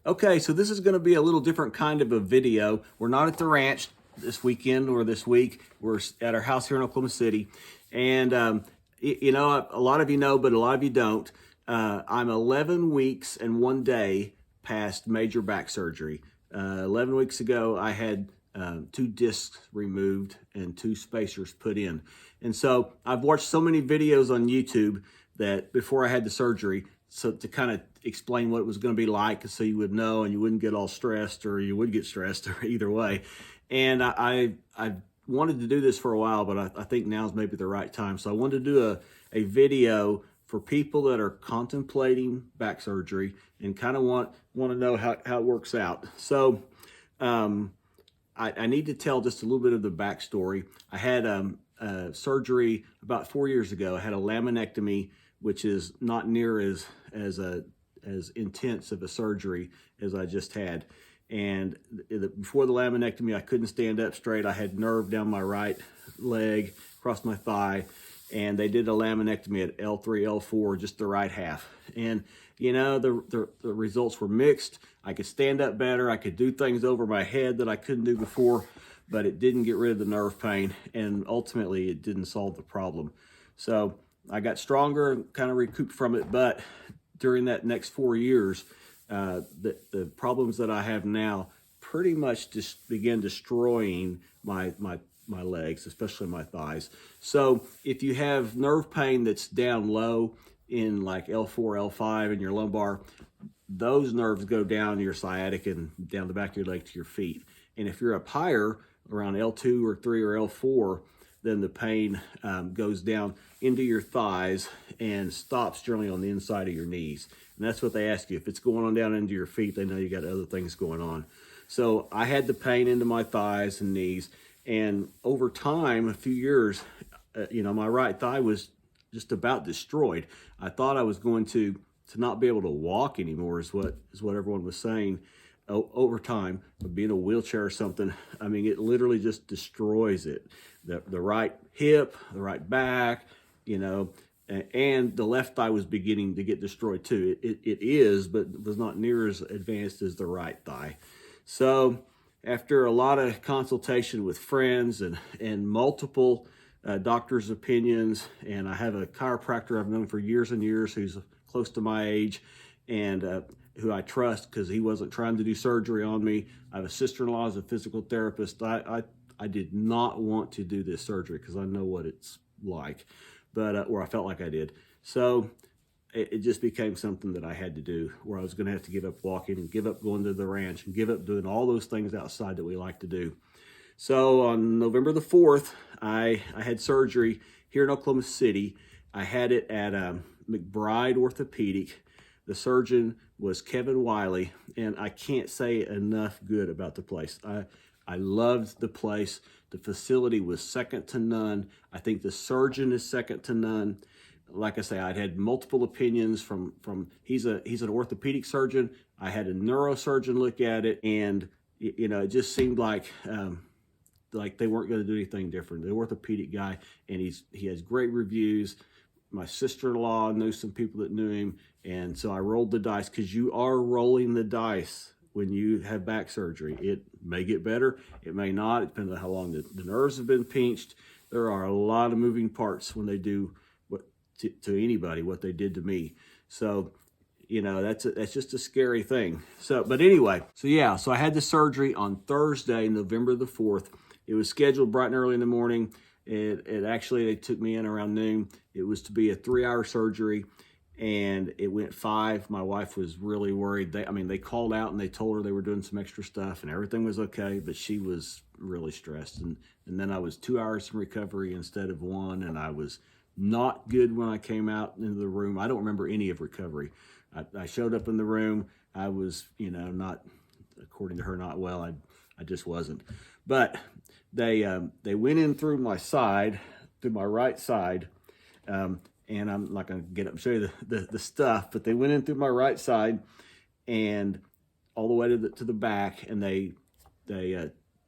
Okay, so this is going to be a little different kind of a video. We're not at the ranch this weekend or this week. We're at our house here in Oklahoma City. And, you know, a lot of you know, but a lot of you don't. I'm 11 weeks and 1 day past major back surgery. 11 weeks ago, I had 2 discs removed and 2 spacers put in. And so I've watched so many videos on YouTube that before I had the surgery, so to kind of explain what it was going to be like so you would know and you wouldn't get all stressed, or you would get stressed, or either way. And I wanted to do this for a while, but I think now's maybe the right time. So I wanted to do a video for people that are contemplating back surgery and kind of want to know how it works out. So I need to tell just a little bit of the backstory. I had surgery about 4 years ago. I had a laminectomy, which is not near as intense of a surgery as I just had. And before the laminectomy, I couldn't stand up straight. I had nerve down my right leg, across my thigh, and they did a laminectomy at L3, L4, just the right half. And you know, the results were mixed. I could stand up better. I could do things over my head that I couldn't do before, but it didn't get rid of the nerve pain, and ultimately it didn't solve the problem. So I got stronger and kind of recouped from it, but during that next 4 years, the problems that I have now pretty much just began destroying my legs, especially my thighs. So if you have nerve pain that's down low in like L4, L5 in your lumbar, those nerves go down your sciatic and down the back of your leg to your feet. And if you're up higher, around L2 or 3 or L4, then the pain goes down into your thighs and stops generally on the inside of your knees. And that's what they ask you. If it's going on down into your feet, they know you got other things going on. So I had the pain into my thighs and knees. And over time, a few years, you know, my right thigh was just about destroyed. I thought I was going to not be able to walk anymore, is what everyone was saying. Over time, being in a wheelchair or something, I mean, it literally just destroys it. The right hip, the right back, you know, and the left thigh was beginning to get destroyed too. It is, but was not near as advanced as the right thigh. So after a lot of consultation with friends and multiple doctors' opinions, and I have a chiropractor I've known for years and years who's close to my age, and who I trust because he wasn't trying to do surgery on me. I have a sister-in-law as a physical therapist. I did not want to do this surgery because I know what it's like, but or I felt like I did. So it just became something that I had to do, where I was going to have to give up walking and give up going to the ranch and give up doing all those things outside that we like to do. So on November the 4th, I had surgery here in Oklahoma City. I had it at McBride Orthopedic. The surgeon was Kevin Wiley, and I can't say enough good about the place. I loved the place. The facility was second to none. I think the surgeon is second to none. Like I say, I'd had multiple opinions from he's an orthopedic surgeon. I had a neurosurgeon look at it, and you know, it just seemed like they weren't going to do anything different. The orthopedic guy, and he has great reviews. My sister-in-law knew some people that knew him, and so I rolled the dice, because you are rolling the dice when you have back surgery. It may get better, it may not. It depends on how long the nerves have been pinched. There are a lot of moving parts when they do what to anybody what they did to me. So, you know, that's just a scary thing. So, but anyway, so I had the surgery on Thursday, November the 4th. It was scheduled bright and early in the morning. It actually, they took me in around noon. It was to be a 3-hour surgery, and it went 5. My wife was really worried. They called out and they told her they were doing some extra stuff and everything was okay, but she was really stressed. And then I was 2 hours in recovery instead of 1, and I was not good when I came out into the room. I don't remember any of recovery. I showed up in the room. I was, you know, not, according to her, not well. I just wasn't. But they went in through my side, through my right side, and I'm not going to get up and show you the stuff, but they went in through my right side and all the way to the back, and they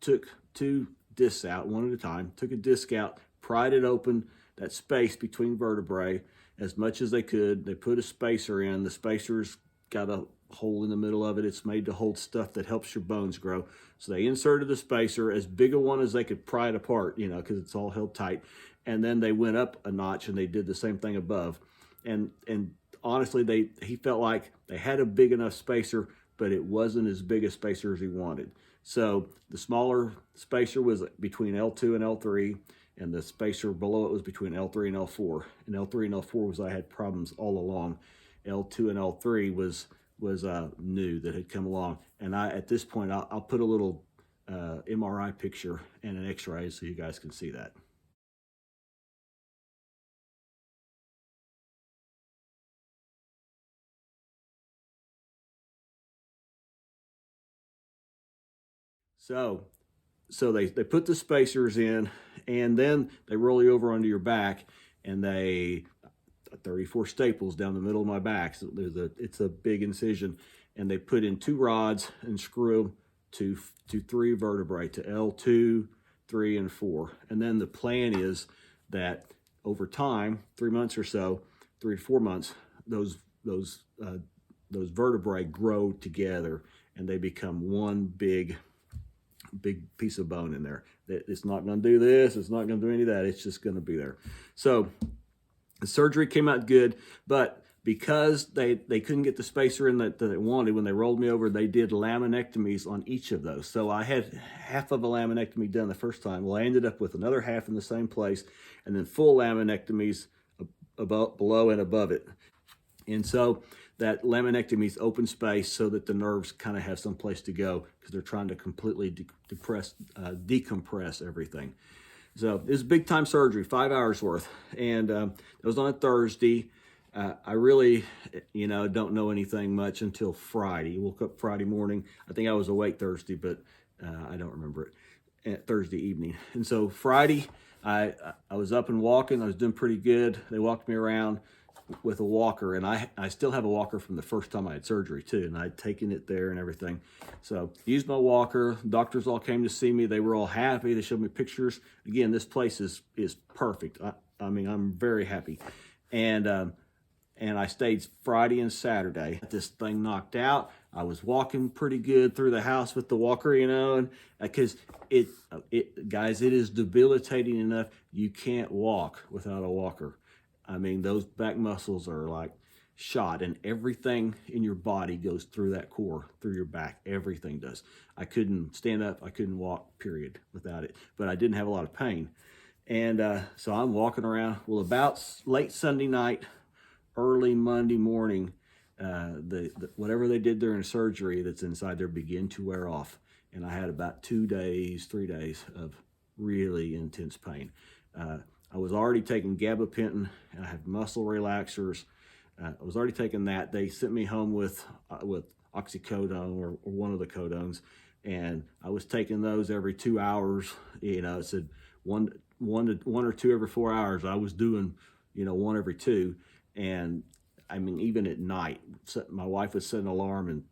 took 2 discs out, one at a time, took a disc out, pried it open, that space between vertebrae, as much as they could. They put a spacer in. The spacer's got a hole in the middle of it. It's made to hold stuff that helps your bones grow. So they inserted the spacer, as big a one as they could pry it apart, you know, because it's all held tight. And then they went up a notch and they did the same thing above. And honestly, he felt like they had a big enough spacer, but it wasn't as big a spacer as he wanted. So the smaller spacer was between L2 and L3, and the spacer below it was between L3 and L4. And L3 and L4 was I had problems all along. L2 and L3 was new that had come along. And at this point, I'll put a little MRI picture and an X-ray so you guys can see that. So they put the spacers in, and then they roll you over onto your back, and they 34 staples down the middle of my back. So it's a big incision, and they put in 2 rods and screw them to 3 vertebrae, to L2, 3, and 4. And then the plan is that over time, 3 months or so, 3 to 4 months, those vertebrae grow together, and they become one big piece of bone in there. It's not going to do this. It's not going to do any of that. It's just going to be there. So the surgery came out good, but because they couldn't get the spacer in that they wanted, when they rolled me over, they did laminectomies on each of those. So I had half of a laminectomy done the first time. Well, I ended up with another half in the same place, and then full laminectomies below and above it. And so that laminectomy is open space so that the nerves kind of have some place to go, because they're trying to completely decompress everything. So it was big time surgery, 5 hours worth. And it was on a Thursday. I really, don't know anything much until Friday. Woke up Friday morning. I think I was awake Thursday, but I don't remember it. Thursday evening. And so Friday, I was up and walking. I was doing pretty good. They walked me around with a walker, and I still have a walker from the first time I had surgery too, and I'd taken it there and everything. So used my walker. Doctors all came to see me. They were all happy. They showed me pictures. Again, this place is perfect. I mean, I'm very happy. And I stayed Friday and Saturday. This thing knocked out. I was walking pretty good through the house with the walker, and because guys, it is debilitating enough. You can't walk without a walker. I mean, those back muscles are like shot, and everything in your body goes through that core, through your back. Everything does. I couldn't stand up. I couldn't walk, period, without it. But I didn't have a lot of pain. And so I'm walking around. Well, about late Sunday night, early Monday morning, whatever they did during surgery that's inside there began to wear off. And I had about 3 days of really intense pain. I was already taking gabapentin, and I had muscle relaxers. I was already taking that. They sent me home with oxycodone or one of the codones, and I was taking those every 2 hours. It said one or two every 4 hours. I was doing, one every 2. And I mean, even at night, my wife would set an alarm and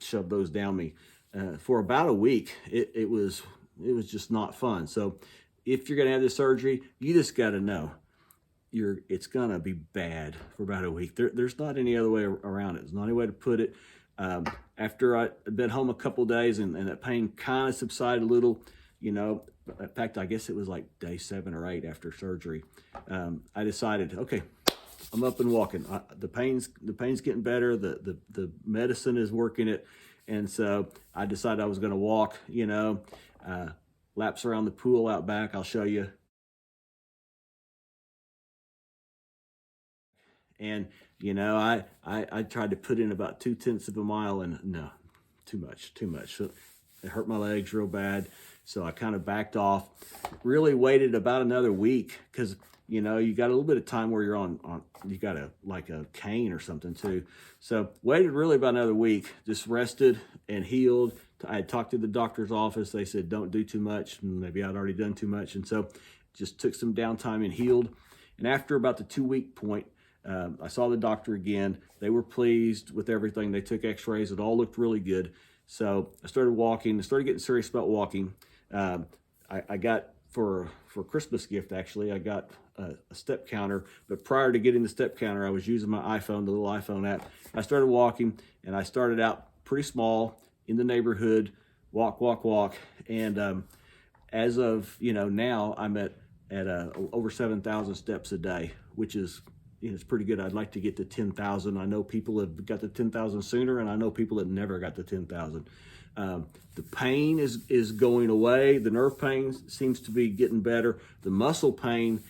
shove those down me. For about a week, it was just not fun. So if you're going to have this surgery, you just got to know it's going to be bad for about a week. There's not any other way around it. There's not any way to put it. After I'd been home a couple of days and that pain kind of subsided a little, in fact, I guess it was like day 7 or 8 after surgery. I decided, okay, I'm up and walking. The pain's getting better. The medicine is working it. And so I decided I was going to walk, laps around the pool out back. I'll show you. And, I tried to put in about 2/10 of a mile, and no, too much. So it hurt my legs real bad. So I kind of backed off, really waited about another week, because, you got a little bit of time where you're you got a cane or something too. So waited really about another week, just rested and healed. I had talked to the doctor's office. They said, don't do too much. Maybe I'd already done too much. And so just took some downtime and healed. And after about the 2-week point, I saw the doctor again. They were pleased with everything. They took x-rays. It all looked really good. So I started walking. I started getting serious about walking. I got for Christmas gift, actually. I got a step counter, but prior to getting the step counter, I was using my iPhone, the little iPhone app. I started walking, and I started out pretty small in the neighborhood, walk, and as of now, I'm at over 7,000 steps a day, which is it's pretty good. I'd like to get to 10,000. I know people have got to 10,000 sooner, and I know people that never got to 10,000. The pain is going away. The nerve pain seems to be getting better. The muscle pain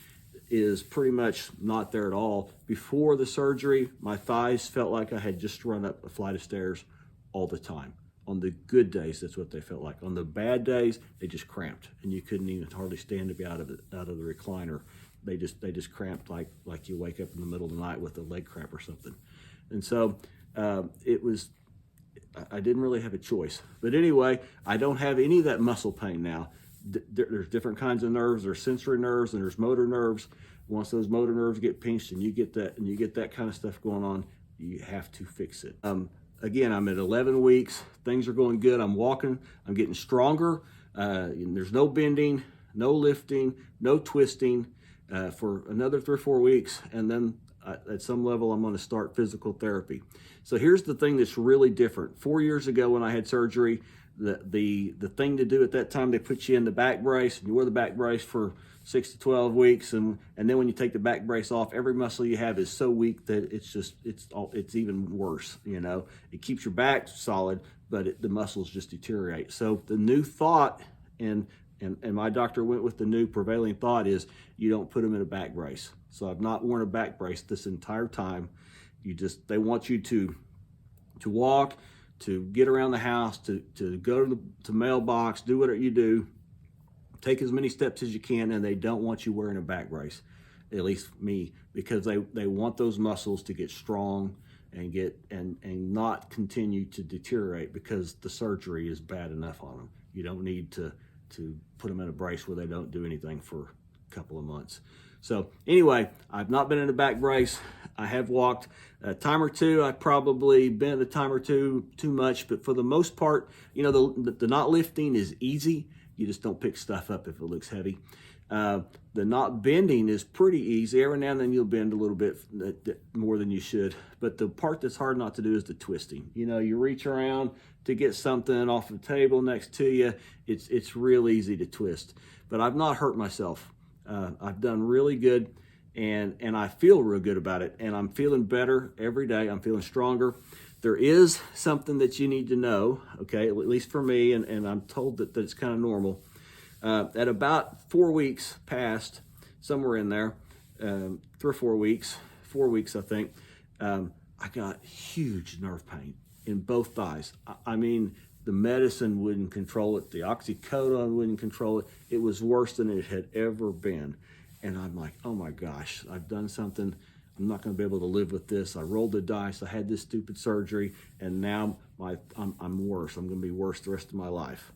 is pretty much not there at all. Before the surgery, my thighs felt like I had just run up a flight of stairs all the time. On the good days, that's what they felt like. On the bad days, they just cramped, and you couldn't even hardly stand to be out of the recliner. They just cramped like you wake up in the middle of the night with a leg cramp or something. And so I didn't really have a choice. But anyway, I don't have any of that muscle pain now. There's different kinds of nerves. There's sensory nerves and there's motor nerves. Once those motor nerves get pinched and you get that kind of stuff going on, you have to fix it. Again, I'm at 11 weeks. Things are going good. I'm walking. I'm getting stronger. There's no bending, no lifting, no twisting for another 3 or 4 weeks. And then at some level, I'm going to start physical therapy. So here's the thing that's really different. 4 years ago when I had surgery, the thing to do at that time, they put you in the back brace, and you wear the back brace for 6 to 12 weeks, and then when you take the back brace off, every muscle you have is so weak that it's even worse. It keeps your back solid, but the muscles just deteriorate. So the new thought, and my doctor went with the new prevailing thought, is you don't put them in a back brace. So I've not worn a back brace this entire time. They want you to walk, to get around the house, to go to the mailbox, do whatever you do, take as many steps as you can, and they don't want you wearing a back brace, at least me, because they want those muscles to get strong and not continue to deteriorate, because the surgery is bad enough on them. You don't need to put them in a brace where they don't do anything for a couple of months. So anyway, I've not been in a back brace. I have walked a time or two. I've probably bent a time or two too much, but for the most part, the not lifting is easy. You just don't pick stuff up if it looks heavy. The not bending is pretty easy. Every now and then you'll bend a little bit more than you should. But the part that's hard not to do is the twisting. You reach around to get something off the table next to you. It's real easy to twist. But I've not hurt myself. I've done really good, and I feel real good about it. And I'm feeling better every day. I'm feeling stronger. There is something that you need to know, okay, at least for me, and I'm told that it's kind of normal. At about 4 weeks past, somewhere in there, 3 or 4 weeks, 4 weeks, I think, I got huge nerve pain in both thighs. I mean, the medicine wouldn't control it. The oxycodone wouldn't control it. It was worse than it had ever been. And I'm like, oh my gosh, I've done something. I'm not going to be able to live with this. I rolled the dice. I had this stupid surgery, and now I'm worse. I'm going to be worse the rest of my life.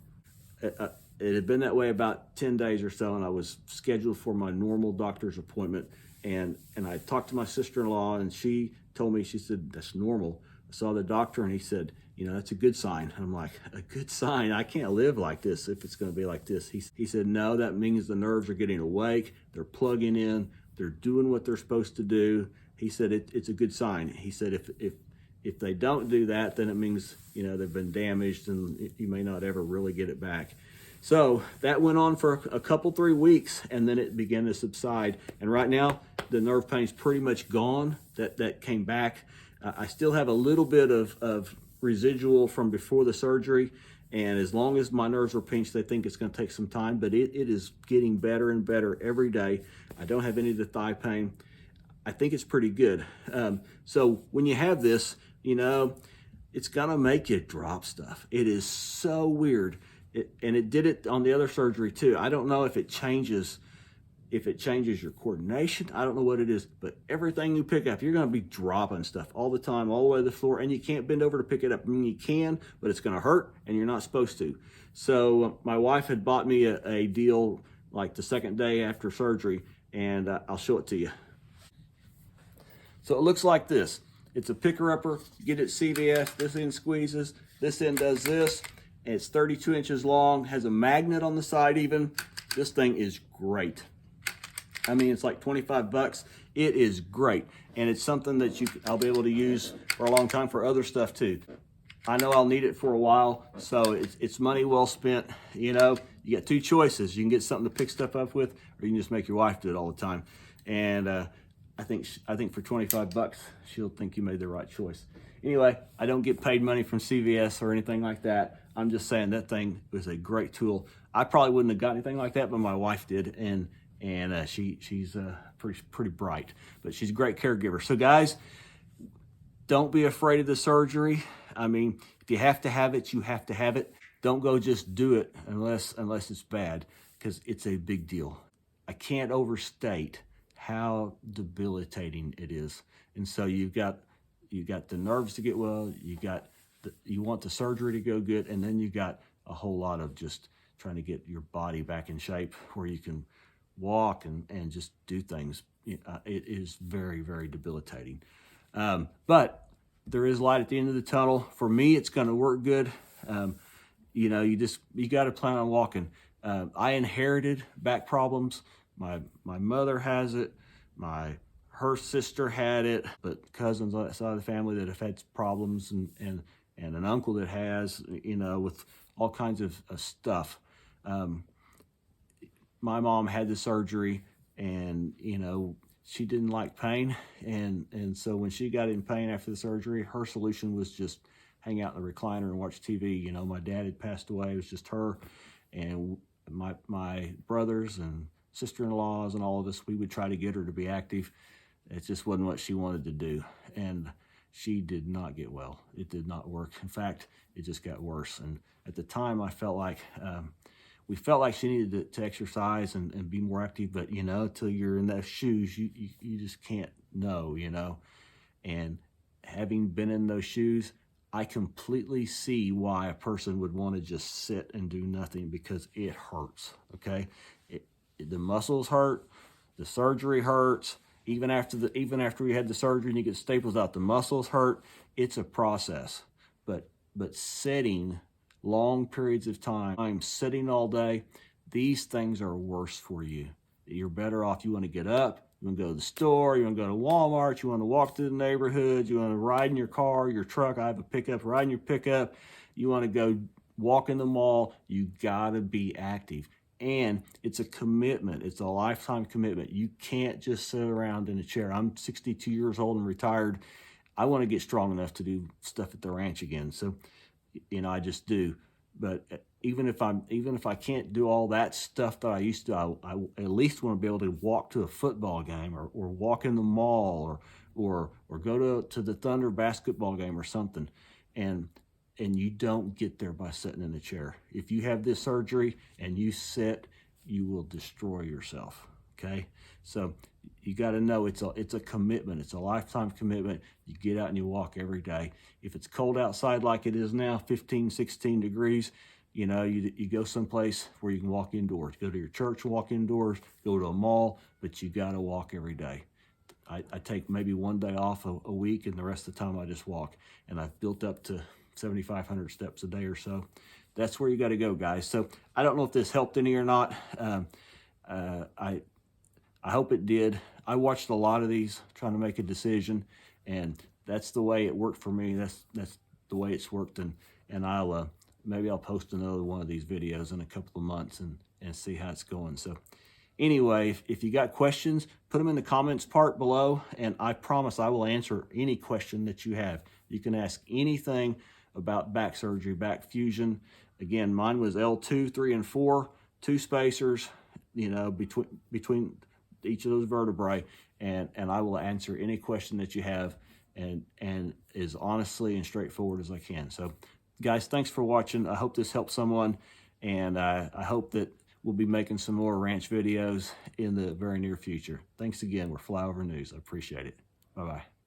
It had been that way about 10 days or so, and I was scheduled for my normal doctor's appointment. And I talked to my sister-in-law, and she told me, she said, that's normal. I saw the doctor, and he said, that's a good sign. And I'm like, a good sign? I can't live like this if it's going to be like this. He said, no, that means the nerves are getting awake. They're plugging in. They're doing what they're supposed to do. He said, it's a good sign. He said, if they don't do that, then it means, they've been damaged and you may not ever really get it back. So that went on for a couple, 3 weeks, and then it began to subside. And right now, the nerve pain's pretty much gone. That came back. I still have a little bit of residual from before the surgery, and as long as my nerves are pinched, they think it's going to take some time, but it is getting better and better every day. I don't have any of the thigh pain. I think it's pretty good. So when you have this, it's going to make you drop stuff. It is so weird. And it did it on the other surgery too. I don't know if it changes your coordination. I don't know what it is, but everything you pick up, you're going to be dropping stuff all the time, all the way to the floor, and you can't bend over to pick it up. I mean, you can, but it's going to hurt, and you're not supposed to. So my wife had bought me a deal like the second day after surgery, and I'll show it to you. So it looks like this. It's a picker-upper. You get it at CVS. This end squeezes. This end does this. And it's 32 inches long. Has a magnet on the side even. This thing is great. I mean, it's like 25 bucks. It is great. And it's something that I'll be able to use for a long time for other stuff too. I know I'll need it for a while, so it's money well spent. You know, you got two choices. You can get something to pick stuff up with, or you can just make your wife do it all the time. And I think for 25 bucks, she'll think you made the right choice. Anyway, I don't get paid money from CVS or anything like that. I'm just saying that thing was a great tool. I probably wouldn't have got anything like that, but my wife did, and she's pretty bright, but she's a great caregiver. So guys, don't be afraid of the surgery. I mean, if you have to have it, you have to have it. Don't go just do it unless it's bad, because it's a big deal. I can't overstate how debilitating it is. And so you got the nerves to get well, you want the surgery to go good, and then you got a whole lot of just trying to get your body back in shape where you can walk and just do things. It is very, very debilitating. But there is light at the end of the tunnel. For me, it's going to work good. You know, you got to plan on walking. I inherited back problems. My mother has it. Her sister had it, but cousins on that side of the family that have had problems, and an uncle that has, you know, with all kinds of stuff. My mom had the surgery, and, you know, she didn't like pain. And so when she got in pain after the surgery, her solution was just hang out in the recliner and watch TV. You know, my dad had passed away. It was just her and my brothers and sister-in-laws and all of us. We would try to get her to be active. It just wasn't what she wanted to do. And she did not get well. It did not work. In fact, it just got worse. And at the time, I felt like, we felt like she needed to exercise and be more active, but, you know, till you're in those shoes, you just can't know, you know. And having been in those shoes, I completely see why a person would want to just sit and do nothing, because it hurts, okay? The muscles hurt, the surgery hurts. Even after we had the surgery and you get staples out, the muscles hurt. It's a process. But sitting long periods of time, I'm sitting all day, these things are worse for you. You're better off. You want to get up, you want to go to the store, you want to go to Walmart, you want to walk through the neighborhood, you want to ride in your car, your truck. I have a pickup, ride in your pickup. You want to go walk in the mall. You got to be active. And it's a commitment. It's a lifetime commitment. You can't just sit around in a chair. I'm 62 years old and retired. I want to get strong enough to do stuff at the ranch again. So, you know, I just do. But even if I can't do all that stuff that I used to, I at least want to be able to walk to a football game, or walk in the mall, or go to the Thunder basketball game or something. And you don't get there by sitting in a chair. If you have this surgery and you sit, you will destroy yourself, okay? So you got to know it's a commitment. It's a lifetime commitment. You get out and you walk every day. If it's cold outside like it is now, 15, 16 degrees, you know, you go someplace where you can walk indoors. Go to your church and walk indoors, go to a mall, but you got to walk every day. I take maybe one day off a week, and the rest of the time I just walk. And I've built up to 7,500 steps a day or so. That's where you got to go, guys. So I don't know if this helped any or not. I hope it did. I watched a lot of these trying to make a decision, and that's the way it worked for me. That's the way it's worked, and maybe I'll post another one of these videos in a couple of months and see how it's going. So anyway, if you got questions, put them in the comments part below, and I promise I will answer any question that you have. You can ask anything about back surgery, back fusion. Again, mine was L2, 3, and 4, 2 spacers, you know, between each of those vertebrae, and I will answer any question that you have, and as honestly and straightforward as I can. So guys, thanks for watching. I hope this helped someone, and I hope that we'll be making some more ranch videos in the very near future. Thanks again. We're Flyover News. I appreciate it. Bye-bye.